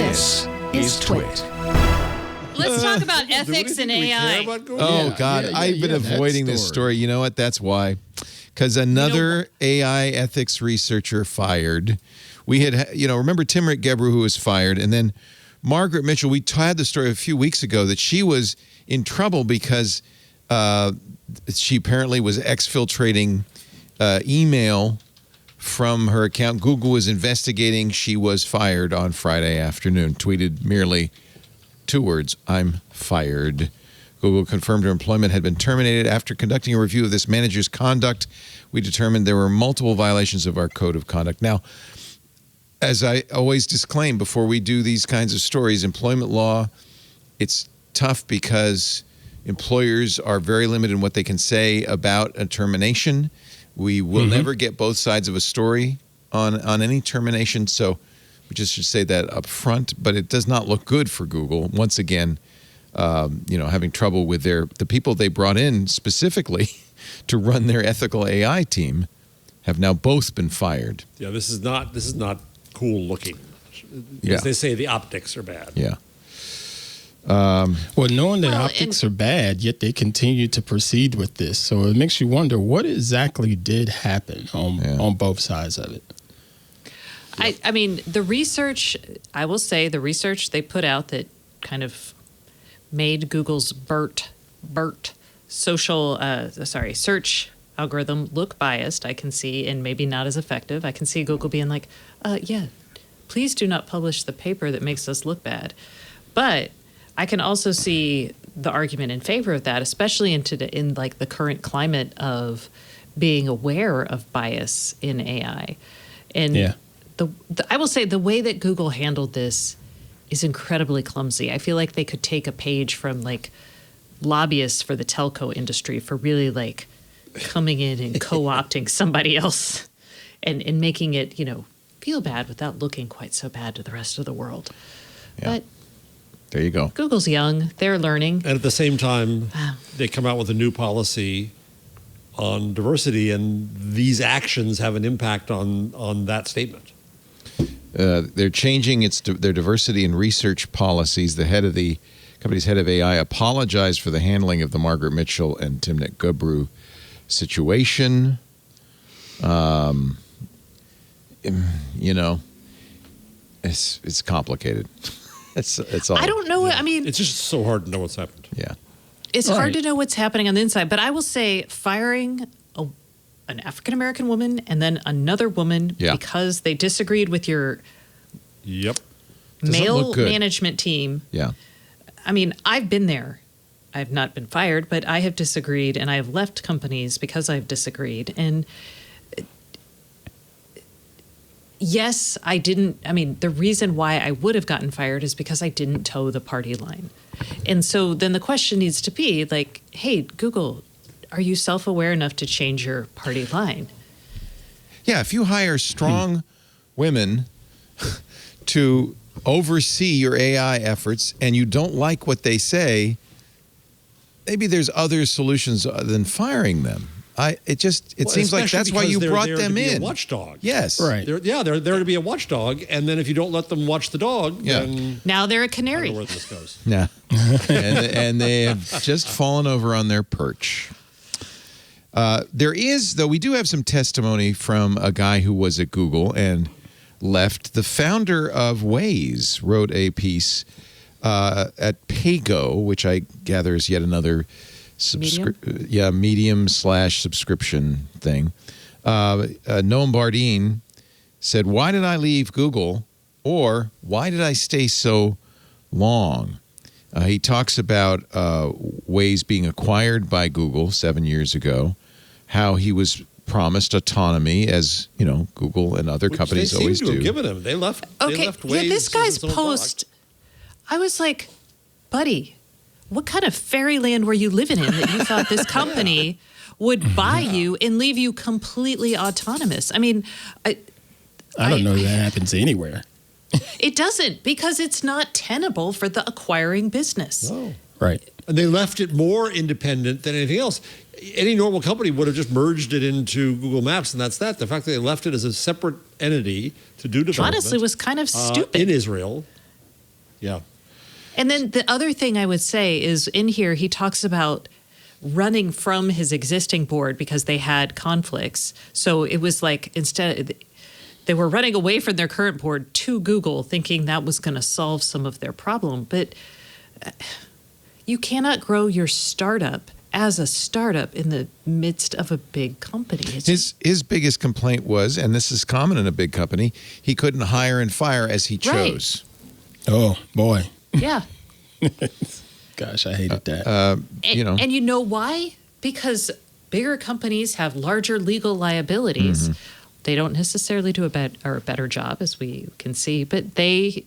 This is TWiT. Let's talk about ethics and AI. Oh, God. I've been avoiding this story. You know what? That's why. Because another AI ethics researcher fired. We had, remember Timrit Gebru, who was fired, and then Margaret Mitchell. We had the story a few weeks ago that she was in trouble because she apparently was exfiltrating email from her account. Google was investigating. She was fired on Friday afternoon. Tweeted merely 2 words, "I'm fired." Google confirmed her employment had been terminated. After conducting a review of this manager's conduct, we determined there were multiple violations of our code of conduct. Now, as I always disclaim before we do these kinds of stories, employment law, it's tough because employers are very limited in what they can say about a termination. We will never get both sides of a story on any termination, so we just should say that up front. But it does not look good for Google. Once again, having trouble with the people they brought in specifically to run their ethical AI team have now both been fired. Yeah, this is not cool looking. As they say, the optics are bad. Yeah. Well, knowing that optics are bad, yet they continue to proceed with this. So it makes you wonder what exactly did happen on both sides of it. I mean, the research, I will say the research they put out that kind of made Google's BERT search algorithm look biased, I can see, and maybe not as effective. I can see Google being like, please do not publish the paper that makes us look bad. But I can also see the argument in favor of that, especially in the current climate of being aware of bias in AI. And I will say the way that Google handled this is incredibly clumsy. I feel like they could take a page from lobbyists for the telco industry for really coming in and co-opting somebody else and making it, feel bad without looking quite so bad to the rest of the world. Yeah. But there you go. Google's young. They're learning. And at the same time, they come out with a new policy on diversity, and these actions have an impact on that statement. They're changing their diversity and research policies. The company's head of AI apologized for the handling of the Margaret Mitchell and Timrit Gebru situation. It's complicated. It's all. I don't know. I mean, it's just so hard to know what's happened. Yeah, it's hard to know what's happening on the inside. But I will say, firing an African American woman and then another woman because they disagreed with your male management team. Yeah, I mean, I've been there. I've not been fired, but I have disagreed, and I have left companies because I've disagreed. And yes, I didn't. I mean, the reason why I would have gotten fired is because I didn't toe the party line. And so then the question needs to be hey, Google, are you self-aware enough to change your party line? Yeah, if you hire strong women to oversee your AI efforts and you don't like what they say, maybe there's other solutions than firing them. It seems like that's why you brought them in. A watchdog. Yes. Right. They're there to be a watchdog, and then if you don't let them watch the dog, then now they're a canary. I don't know where this goes. Yeah. and they have just fallen over on their perch. We do have some testimony from a guy who was at Google and left. The founder of Waze wrote a piece at Paygo, which I gather is yet another medium/subscription thing. Noam Bardeen said, "Why did I leave Google?" or "Why did I stay so long?" He talks about Waze being acquired by Google 7 years ago, how he was promised autonomy, as Google and other companies always do. They seem to have given him. They left. Okay, they left Waze this guy's post. I was like, buddy, what kind of fairyland were you living in that you thought this company would buy you and leave you completely autonomous? I mean, I don't know that happens anywhere. It doesn't, because it's not tenable for the acquiring business. No. Right. And they left it more independent than anything else. Any normal company would have just merged it into Google Maps, and that's that. The fact that they left it as a separate entity to do development. Honestly, was kind of stupid. In Israel. Yeah. And then the other thing I would say is in here, he talks about running from his existing board because they had conflicts. So it was like instead they were running away from their current board to Google, thinking that was going to solve some of their problem. But you cannot grow your startup as a startup in the midst of a big company. His biggest complaint was, and this is common in a big company, he couldn't hire and fire as he chose. Right. Oh, boy. Yeah. Gosh, I hated that. And you know why? Because bigger companies have larger legal liabilities. Mm-hmm. They don't necessarily do a better job, as we can see, but that's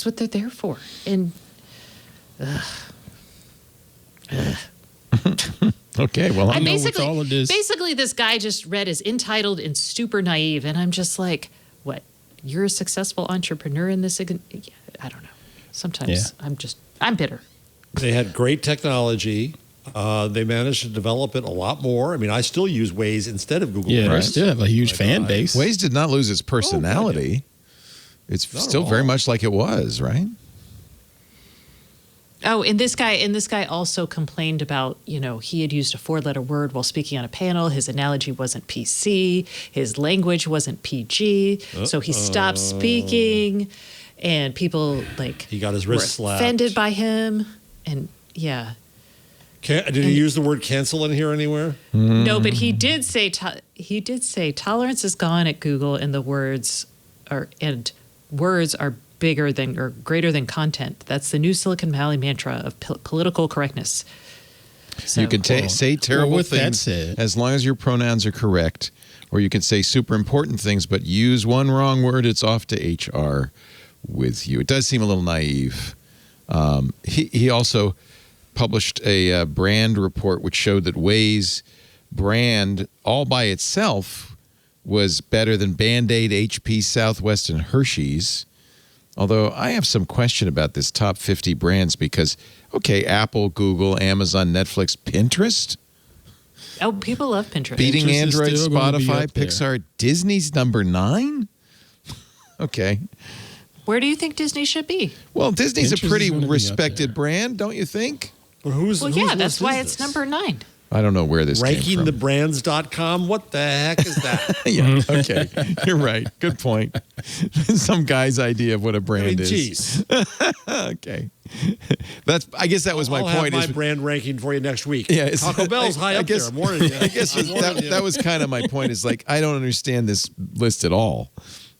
what they're there for. And Okay, well, I with all of this. basically this guy just read as entitled and super naive, and I'm just like, what? You're a successful entrepreneur in this? I don't know. Sometimes I'm bitter. They had great technology. They managed to develop it a lot more. I mean, I still use Waze instead of Google Yeah, Maps. they still have a huge fan base. Waze did not lose its personality. It's Not at still very all. much like it was, right? Oh, and this guy also complained about, he had used a 4-letter word while speaking on a panel. His analogy wasn't PC. His language wasn't PG. So he stopped speaking, and people He got his were wrist slapped. offended by him. And yeah. Did he use the word cancel in here anywhere? No, but he did say tolerance is gone at Google, and words are bigger than or greater than content. That's the new Silicon Valley mantra of political correctness. So, You can say terrible with that things said- as long as your pronouns are correct, or you can say super important things, but use one wrong word, it's off to HR with you. It does seem a little naive. He also published a brand report which showed that Waze brand all by itself was better than Band-Aid, HP, Southwest, and Hershey's. Although I have some question about this top 50 brands because, okay, Apple, Google, Amazon, Netflix, Pinterest, oh, people love Pinterest. beating Pinterest is Android, still gonna be Spotify, up there. Pixar, Disney's number 9? Okay. Where do you think Disney should be? Well, Disney's Pinterest a pretty is gonna be up respected there. brand, don't you think? But who's Well, whose yeah, list that's is why this? it's number 9. I don't know where this came from. Rankingthebrands.com? What the heck is that? Yeah, okay. You're right. Good point. Some guy's idea of what a brand is. Geez. Okay. I guess that was my I'll point. have my brand ranking for you next week. Yeah, it's- Taco Bell's high I up guess- there. I'm warning you. I guess that was kind of my point. Is like I don't understand this list at all.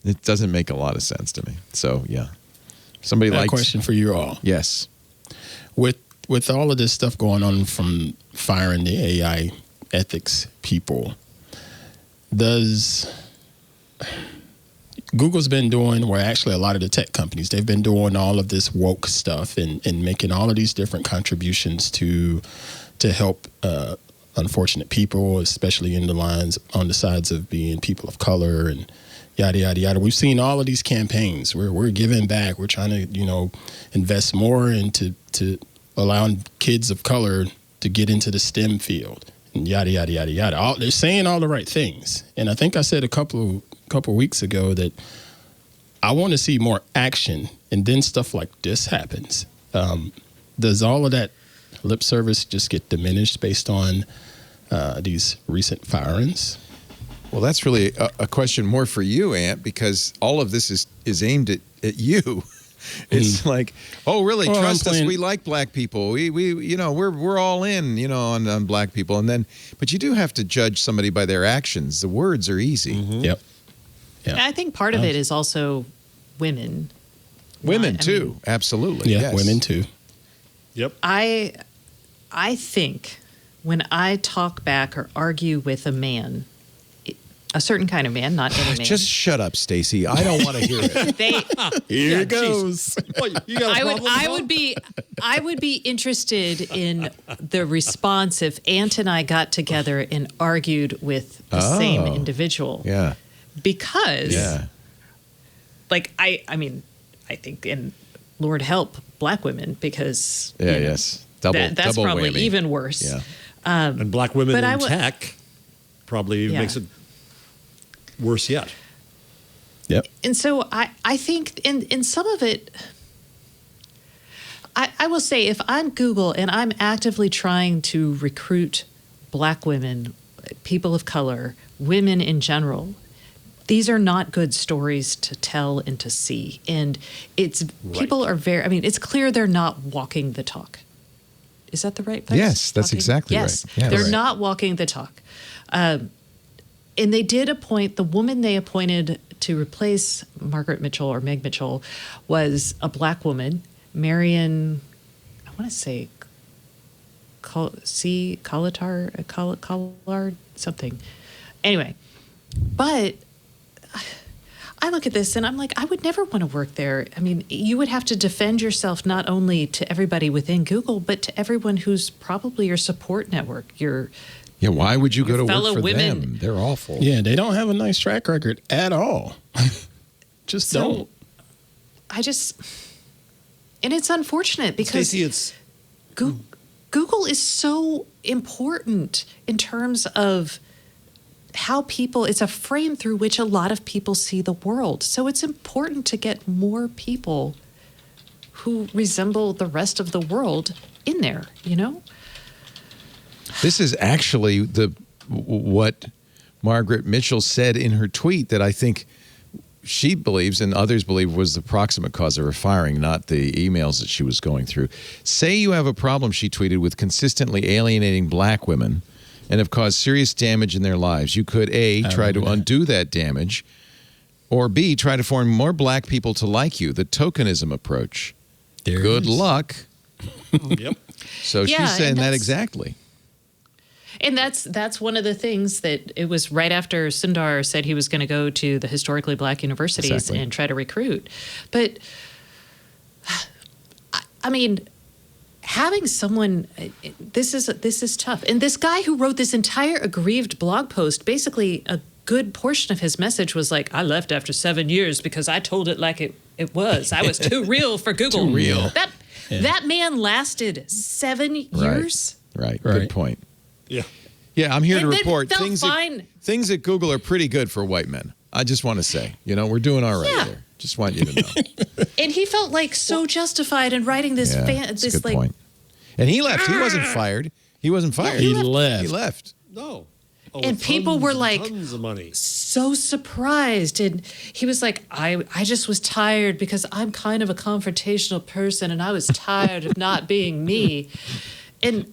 It doesn't make a lot of sense to me. So yeah, somebody Got a likes. question for you all. Yes. With all of this stuff going on from firing the AI ethics people, Google's been doing, well, actually a lot of the tech companies, they've been doing all of this woke stuff and making all of these different contributions to help unfortunate people, especially on the sides of being people of color and yada, yada, yada. We've seen all of these campaigns where we're giving back. We're trying to, invest more into allowing kids of color to get into the STEM field and yada, yada, yada, yada. They're saying all the right things. And I think I said a couple weeks ago that I want to see more action, and then stuff like this happens. Does all of that lip service just get diminished based on these recent firings? Well, that's really a question more for you, Ant, because all of this is aimed at you. It's like, oh, really? Well, Trust us. We like black people. We're all in, on black people. And then, but you do have to judge somebody by their actions. The words are easy. Yep. And I think part of it is also women. Women too, absolutely. Yeah, yes. women too. Yep. I think when I talk back or argue with a man, a certain kind of man, not any man. Just shut up, Stacey. I don't want to hear it. Here it goes. You got a problem? I would be interested in the response if Ant and I got together and argued with the same individual. Yeah. Because I think, and Lord help black women, because Yes. That's that's probably whammy. even worse. Yeah. And black women But in tech probably makes it worse yet. Yep. And so I think in some of it, I will say, if I'm Google and I'm actively trying to recruit Black women, people of color, women in general, these are not good stories to tell and to see. And people are very, I mean, it's clear they're not walking the talk. Is that the right place? Yes, that's exactly right. Yes, they're not walking the talk. And they did appoint, the woman they appointed to replace Margaret Mitchell or Meg Mitchell was a Black woman, Marion, I want to say Collard, something. Anyway, but I look at this and I'm like, I would never want to work there. I mean, you would have to defend yourself not only to everybody within Google, but to everyone who's probably your support network, why would you go to fellow work for women. them? They're awful. Yeah, they don't have a nice track record at all. Just don't. And it's unfortunate because Stacey, Google is so important in terms of how people, it's a frame through which a lot of people see the world. So it's important to get more people who resemble the rest of the world in there, you know? This is actually what Margaret Mitchell said in her tweet that I think she believes and others believe was the proximate cause of her firing, not the emails that she was going through. Say you have a problem, she tweeted, with consistently alienating Black women and have caused serious damage in their lives. You could, A, try to undo that damage, or B, try to form more Black people to like you, the tokenism approach. Good luck. Yep. So she's saying that exactly. And that's one of the things that it was right after Sundar said he was going to go to the historically Black universities and try to recruit. But, I mean, having someone, this is tough. And this guy who wrote this entire aggrieved blog post, basically a good portion of his message was like, I left after 7 years because I told it like it was. I was too real for Google. Too real. That man lasted 7 years. Right. Good point. Yeah. Yeah, I'm here to And report then felt things at Google are pretty good for white men. I just want to say, we're doing all right there. Just want you to know. And he felt like so justified in writing this. That's a good point. And he left. He wasn't fired. He wasn't fired. He left. He left. No. And people were like, tons of money. So surprised. And he was like, I just was tired because I'm kind of a confrontational person and I was tired of not being me. And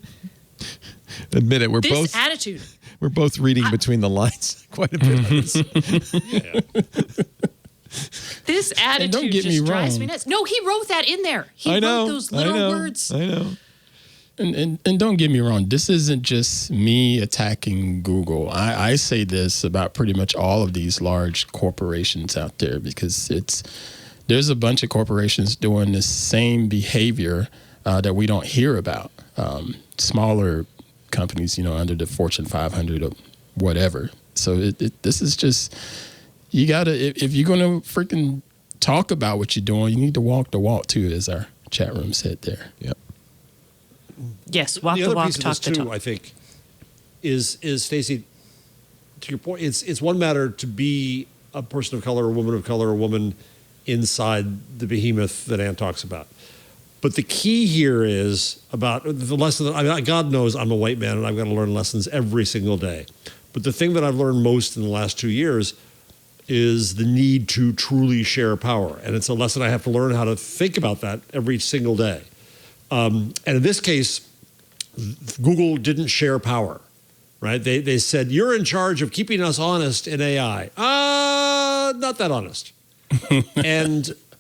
admit it, we're this attitude. We're both reading between the lines quite a bit of this. This attitude just drives me nuts. No, he wrote that in there. He wrote those little words. I know. And don't get me wrong, this isn't just me attacking Google. I say this about pretty much all of these large corporations out there because there's a bunch of corporations doing the same behavior that we don't hear about. Smaller companies, under the Fortune 500 or whatever. So this is just, you gotta, if you're gonna freaking talk about what you're doing, you need to walk the walk too, as our chat room said there. Yep. Yes, walk the walk, talk the talk. I think is Stacey, to your point, it's one matter to be a person of color, a woman of color, a woman inside the behemoth that Ann talks about. But the key here is about the lesson that God knows I'm a white man and I've got to learn lessons every single day. But the thing that I've learned most in the last 2 years is the need to truly share power. And it's a lesson I have to learn how to think about that every single day. And in this case, Google didn't share power, right? They said, you're in charge of keeping us honest in AI. Not that honest.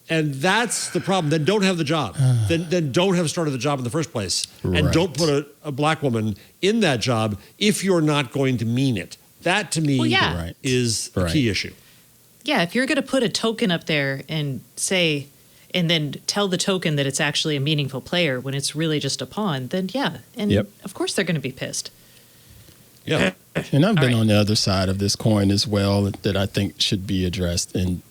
And that's the problem. Then don't have the job. Then don't have started the job in the first place. Right. And don't put a Black woman in that job if you're not going to mean it. That, to me, is the key issue. Yeah, if you're going to put a token up there and say, and then tell the token that it's actually a meaningful player when it's really just a pawn, then of course they're going to be pissed. Yeah. And I've been on the other side of this coin as well that I think should be addressed. And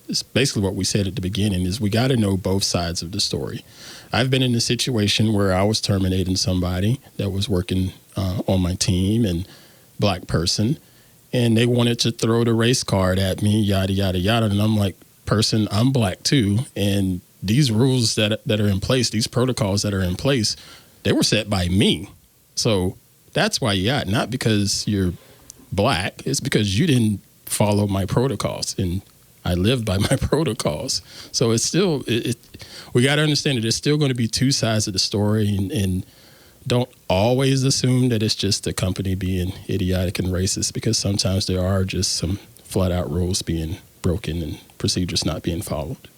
it's basically what we said at the beginning is we got to know both sides of the story. I've been in a situation where I was terminating somebody that was working on my team and Black person, and they wanted to throw the race card at me, yada, yada, yada. And I'm like, person. I'm black too. And these rules that are in place, these protocols that are in place, they were set by me. So that's why you got, not because you're black, it's because you didn't follow my protocols, and I live by my protocols. So it's still, we got to understand that there's still going to be two sides of the story, and don't always assume that it's just the company being idiotic and racist, because sometimes there are just some flat out rules being broken and procedures not being followed.